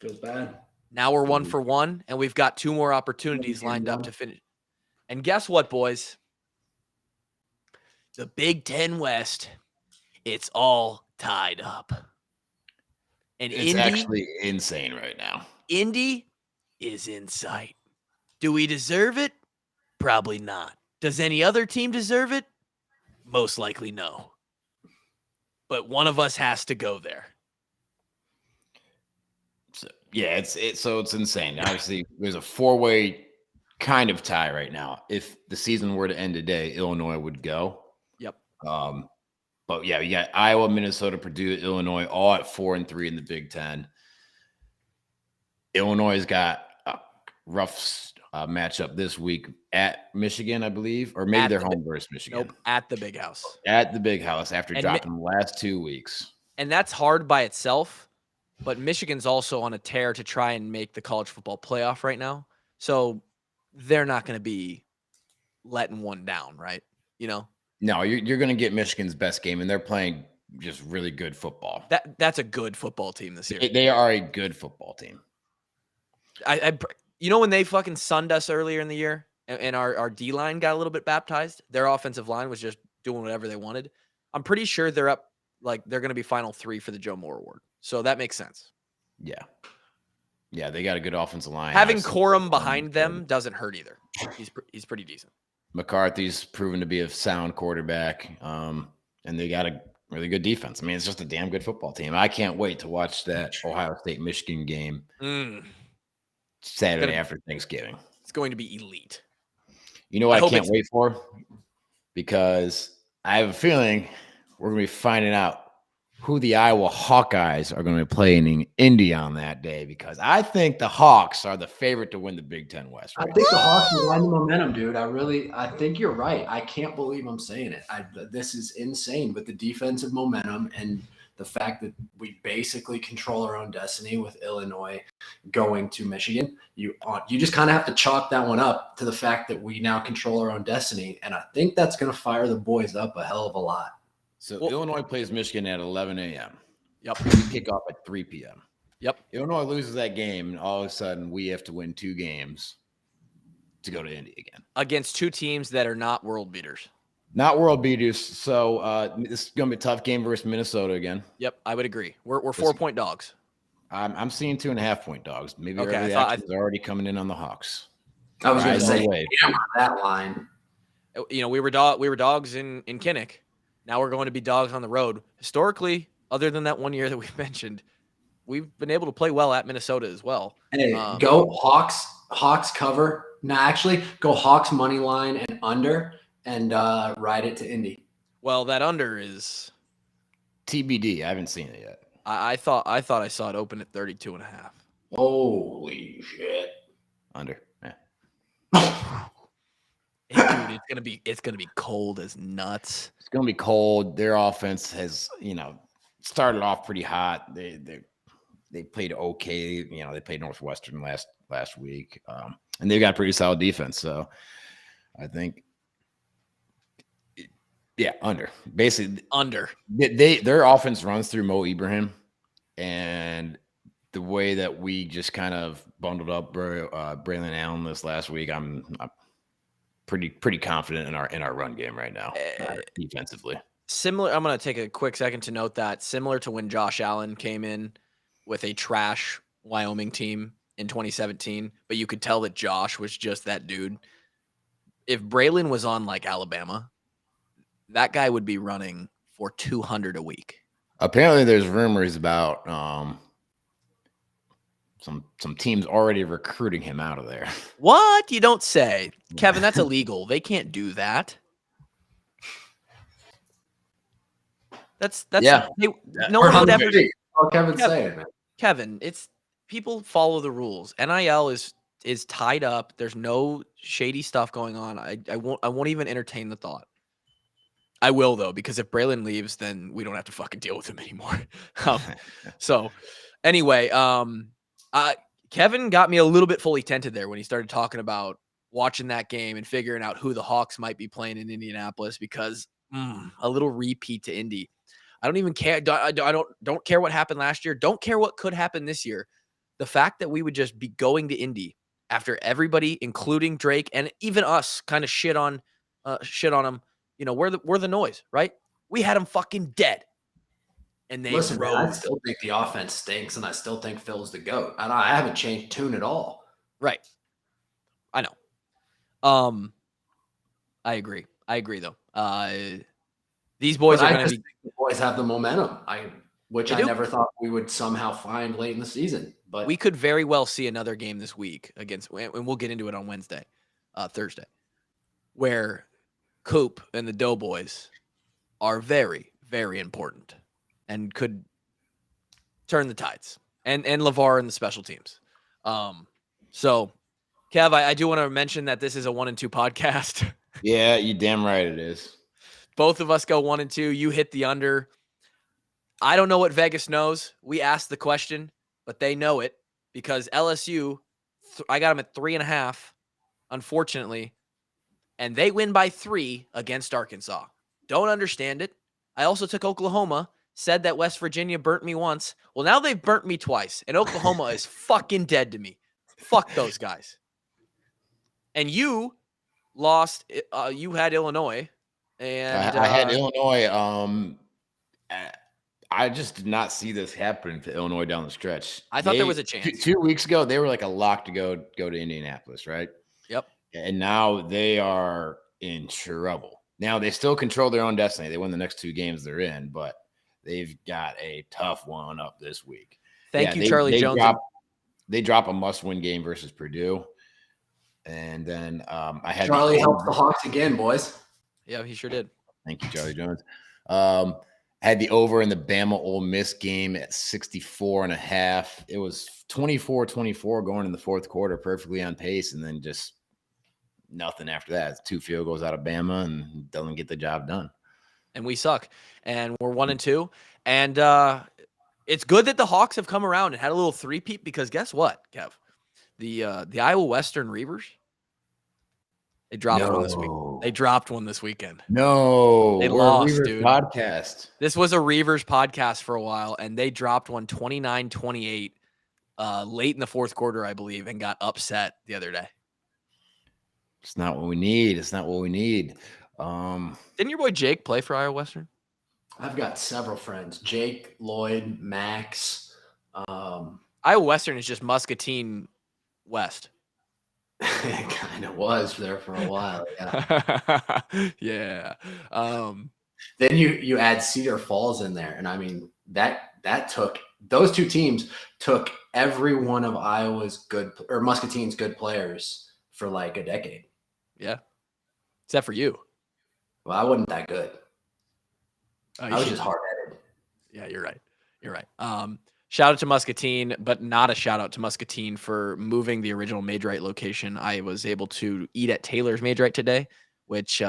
Feels bad. Now we're 1 for 1, and we've got 2 more opportunities lined up to finish. And guess what, boys? The Big Ten West, it's all tied up. And it's actually insane right now. Indy is in sight. Do we deserve it? Probably not. Does any other team deserve it? Most likely no. But one of us has to go there. So, yeah, it's insane. Obviously, there's a 4-way kind of tie right now. If the season were to end today, Illinois would go. Yep. But yeah, you got Iowa, Minnesota, Purdue, Illinois, all at 4-3 in the Big Ten. Illinois has got a rough matchup this week at Michigan, I believe, or maybe they're home versus Michigan. Nope, at the Big House. At the Big House after dropping the last 2 weeks. And that's hard by itself, but Michigan's also on a tear to try and make the college football playoff right now. So they're not going to be letting one down, right? No, you're going to get Michigan's best game, and they're playing just really good football. That's a good football team this year. They are a good football team. When they fucking sunned us earlier in the year, and our D-line got a little bit baptized, their offensive line was just doing whatever they wanted. I'm pretty sure they're up, they're going to be Final 3 for the Joe Moore Award. So that makes sense. Yeah. Yeah, they got a good offensive line. Having Corum behind them doesn't hurt either. He's pretty decent. McCarthy's proven to be a sound quarterback, and they got a really good defense. I mean, it's just a damn good football team. I can't wait to watch that Ohio State-Michigan game Saturday after Thanksgiving. It's going to be elite. You know what I can't wait for? Because I have a feeling we're going to be finding out who the Iowa Hawkeyes are going to be playing in Indy on that day, because I think the Hawks are the favorite to win the Big Ten West. Right? I think the Hawks are riding the momentum, dude. I think you're right. I can't believe I'm saying it. This is insane with the defensive momentum and the fact that we basically control our own destiny with Illinois going to Michigan. You just kind of have to chalk that one up to the fact that we now control our own destiny, and I think that's going to fire the boys up a hell of a lot. So Illinois plays Michigan at 11 a.m. Yep. We kick off at 3 p.m. Yep. Illinois loses that game, and all of a sudden we have to win 2 games to go to Indy again. Against 2 teams that are not world beaters. Not world beaters. So this is going to be a tough game versus Minnesota again. Yep, I would agree. We're 4-point dogs. I'm seeing 2.5-point dogs. Maybe early action's already coming in on the Hawks. I was going to say that line. We were dogs in Kinnick. Now we're going to be dogs on the road. Historically, other than that one year that we mentioned, we've been able to play well at Minnesota as well. Hey, go Hawks. Hawks cover. No, actually, go Hawks money line and under, and ride it to Indy. Well, that under is TBD. I haven't seen it yet. I thought I saw it open at 32.5. Holy shit! Under. Yeah. Hey, dude, it's gonna be cold as nuts. It's gonna be cold. Their offense has, started off pretty hot. They played okay. They played Northwestern last week, and they've got a pretty solid defense. So I think, under. Basically, under. Their offense runs through Mo Ibrahim, and the way that we just kind of bundled up Braylon Allen this last week, I'm pretty confident in our run game right now, defensively. Similar. I'm going to take a quick second to note that similar to when Josh Allen came in with a trash Wyoming team in 2017, but you could tell that Josh was just that dude. If Braylon was on like Alabama, that guy would be running for 200 a week. Apparently, there's rumors about some teams already recruiting him out of there. What? You don't say. Kevin, that's illegal. They can't do that. That's yeah. No one would ever. Kevin's saying, man. Kevin, it's people follow the rules. NIL is tied up. There's no shady stuff going on. I won't even entertain the thought. I will though, because if Braylon leaves, then we don't have to fucking deal with him anymore. So anyway, Kevin got me a little bit fully tented there when he started talking about watching that game and figuring out who the Hawks might be playing in Indianapolis, because a little repeat to Indy. I don't even care. I don't care what happened last year. Don't care what could happen this year. The fact that we would just be going to Indy after everybody, including Drake and even us, kind of shit on him. We're the noise, right? We had him fucking dead. And they listen, man, I still think the offense stinks, and I still think Phil's the GOAT. I haven't changed tune at all. Right. I know. I agree though. These boys are going to be. The boys have the momentum. Which I never thought we would somehow find late in the season. But we could very well see another game this week and we'll get into it on Thursday, where Coop and the Doughboys are very, very important and could turn the tides, and LeVar and the special teams. So, Kev, I do want to mention that this is a 1-2 podcast. Yeah, you damn right it is. Both of us go 1-2. You hit the under. I don't know what Vegas knows. We asked the question, but they know it because LSU, I got them at 3.5, unfortunately, and they win by 3 against Arkansas. Don't understand it. I also took Oklahoma, said that West Virginia burnt me once. Well, now they've burnt me twice, and Oklahoma is fucking dead to me. Fuck those guys. And you lost. You had Illinois, and I had Illinois. I just did not see this happening to Illinois down the stretch. I thought there was a chance. 2 weeks ago, they were like a lock to go to Indianapolis, right? Yep. And now they are in trouble. Now they still control their own destiny. They win the next 2 games they're in, but they've got a tough one up this week. Thank you, Charlie Jones. They drop a must-win game versus Purdue, and then I had Charlie helped the Hawks again, boys. Yeah, he sure did. Thank you, Charlie Jones. Had the over in the Bama Ole Miss game at 64.5. It was 24-24 going in the fourth quarter, perfectly on pace, and then just nothing after that. It's 2 field goals out of Bama and doesn't get the job done. And we suck. And we're 1-2. And it's good that the Hawks have come around and had a little three-peat, because guess what, Kev? The Iowa Western Reavers, they dropped one this week. They dropped one this weekend. No. They lost, dude. Podcast. This was a Reavers podcast for a while, and they dropped one 29-28 late in the fourth quarter, I believe, and got upset the other day. It's not what we need. Didn't your boy Jake play for Iowa Western? I've got several friends. Jake, Lloyd, Max. Iowa Western is just Muscatine West. It kind of was there for a while. Yeah. Yeah. Then you add Cedar Falls in there, and I mean that took those two teams took every one of Muscatine's good players for like a decade. Yeah. Except for you. Well, I wasn't that good. I was just hard-headed. Yeah, you're right. You're right. Shout out to Muscatine, but not a shout out to Muscatine for moving the original Maidrite location. I was able to eat at Taylor's Maidrite today, which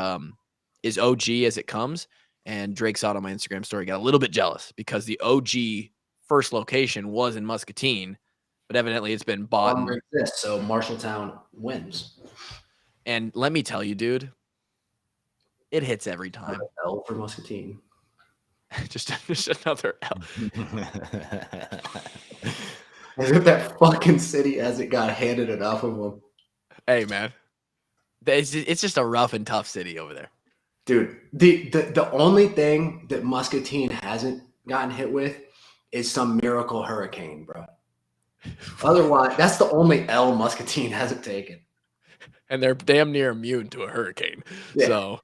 is OG as it comes. And Drake saw it on my Instagram story, got a little bit jealous because the OG first location was in Muscatine, but evidently it's been bought. So Marshalltown wins. And let me tell you, dude, it hits every time. L for Muscatine. just another L. As if that fucking city hasn't got handed enough of them. Hey, man. It's just a rough and tough city over there. Dude, the only thing that Muscatine hasn't gotten hit with is some miracle hurricane, bro. Otherwise, that's the only L Muscatine hasn't taken. And they're damn near immune to a hurricane. Yeah. So,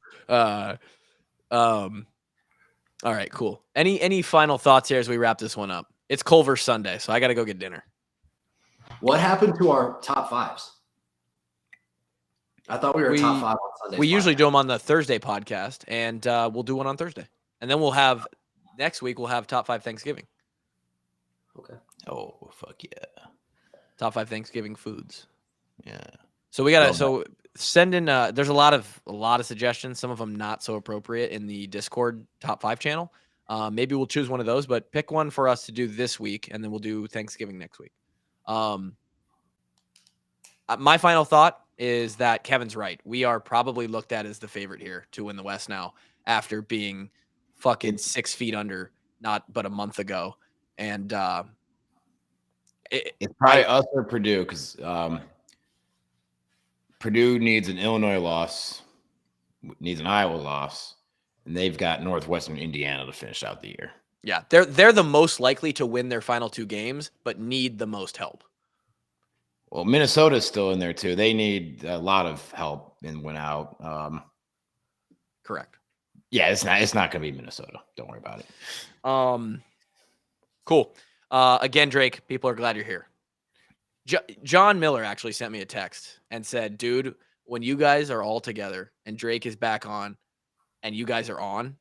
all right, cool. Any final thoughts here as we wrap this one up? It's Culver Sunday, so I got to go get dinner. What happened to our top fives? I thought we were top five on Sunday. We usually do them on the Thursday podcast, and we'll do one on Thursday. And then next week, we'll have top 5 Thanksgiving. Okay. Oh, fuck yeah. Top 5 Thanksgiving foods. Yeah. So we got to, send in, there's a lot of suggestions, some of them not so appropriate in the Discord top 5 channel. Maybe we'll choose one of those, but pick one for us to do this week, and then we'll do Thanksgiving next week. My final thought is that Kevin's right. We are probably looked at as the favorite here to win the West now after being fucking 6 feet under not but a month ago. And it's probably us or Purdue because Purdue needs an Illinois loss, needs an Iowa loss, and they've got Northwestern Indiana to finish out the year. Yeah, they're the most likely to win their final 2 games, but need the most help. Well, Minnesota's still in there too. They need a lot of help and win out. Correct. Yeah, it's not going to be Minnesota. Don't worry about it. Cool. Again, Drake, people are glad you're here. John Miller actually sent me a text and said, dude, when you guys are all together and Drake is back on and you guys are on,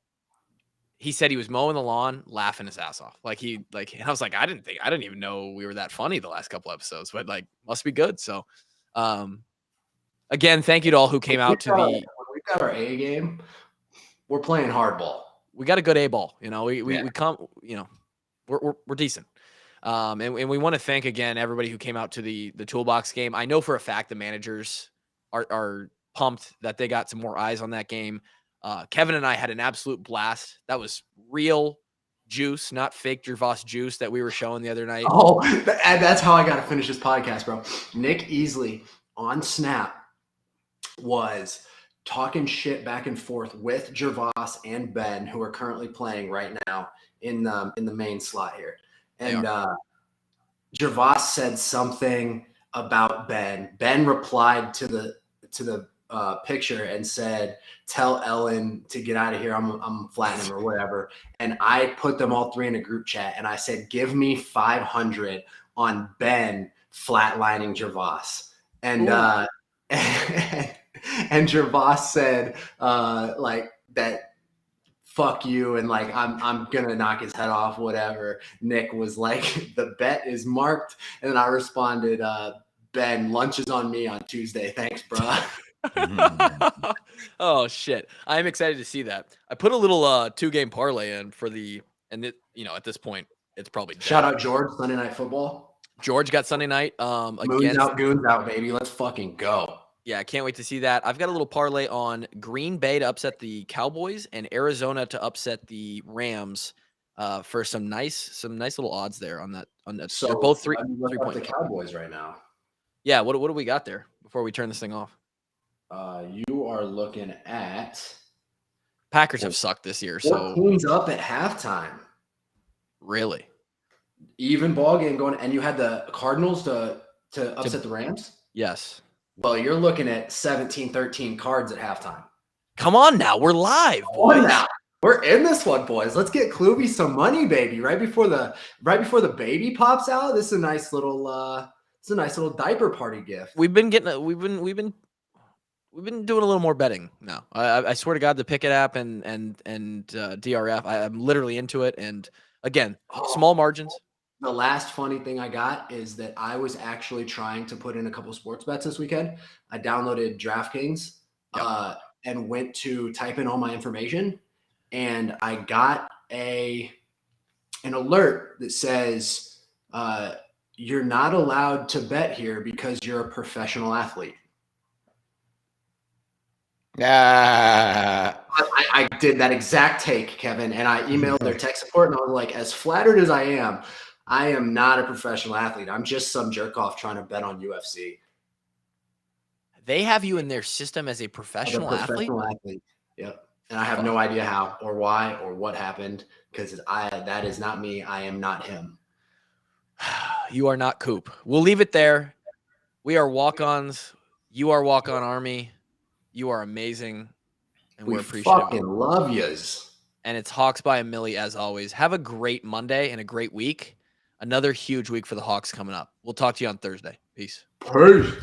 he said he was mowing the lawn, laughing his ass off. And I was like, I didn't even know we were that funny the last couple episodes, but must be good. So, again, thank you to all who came out to we got our A game. We're playing hardball. We got a good A ball. We come, we're decent. And we want to thank again everybody who came out to the toolbox game. I know for a fact the managers are pumped that they got some more eyes on that game. Kevin and I had an absolute blast. That was real juice, not fake Gervais juice that we were showing the other night. Oh, and that's how I got to finish this podcast, bro. Nick Easley on Snap was talking shit back and forth with Gervais and Ben, who are currently playing right now in the main slot here. And Gervais said something about Ben. Ben replied to the picture and said, "Tell Ellen to get out of here. I'm flattening him or whatever." And I put them all 3 in a group chat, and I said, "Give me 500 on Ben flatlining Gervais." And and Gervais said that. Fuck you, and I'm gonna knock his head off, whatever. Nick was like, the bet is marked, and then I responded, Ben, lunch is on me on Tuesday. Thanks, bro. Oh shit, I am excited to see that. I put a little 2-game parlay in for at this point it's probably dead. Shout out George, Sunday Night Football. George got Sunday night. Moons out, goons out, baby. Let's fucking go. Yeah, I can't wait to see that. I've got a little parlay on Green Bay to upset the Cowboys and Arizona to upset the Rams for some nice little odds there on that. So they're both 3 point. The Cowboys right now. Yeah, what do we got there before we turn this thing off? You are looking at Packers have sucked this year. So teams up at halftime. Really? Even ball game going, and you had the Cardinals to upset the Rams? Yes. Well, you're looking at 17-13 cards at halftime. Come on now. We're live, boys. We're in this one, boys. Let's get Kluby some money, baby. Right before the baby pops out. This is a nice little diaper party gift. We've been doing a little more betting now. I swear to God, the Pickett app and DRF, I'm literally into it. And again, small margins. The last funny thing I got is that I was actually trying to put in a couple sports bets this weekend. I downloaded DraftKings and went to type in all my information, and I got an alert that says you're not allowed to bet here because you're a professional athlete. I did that exact take, Kevin, and I emailed their tech support, and I was like, as flattered as I am not a professional athlete. I'm just some jerk off trying to bet on UFC. They have you in their system as a professional athlete? Yep. And I have no idea how or why or what happened, because that is not me. I am not him. You are not Coop. We'll leave it there. We are walk-ons. You are walk-on army. You are amazing. And we're appreciative. We fucking love yous. And it's Hawks by a milli as always. Have a great Monday and a great week. Another huge week for the Hawks coming up. We'll talk to you on Thursday. Peace. Peace.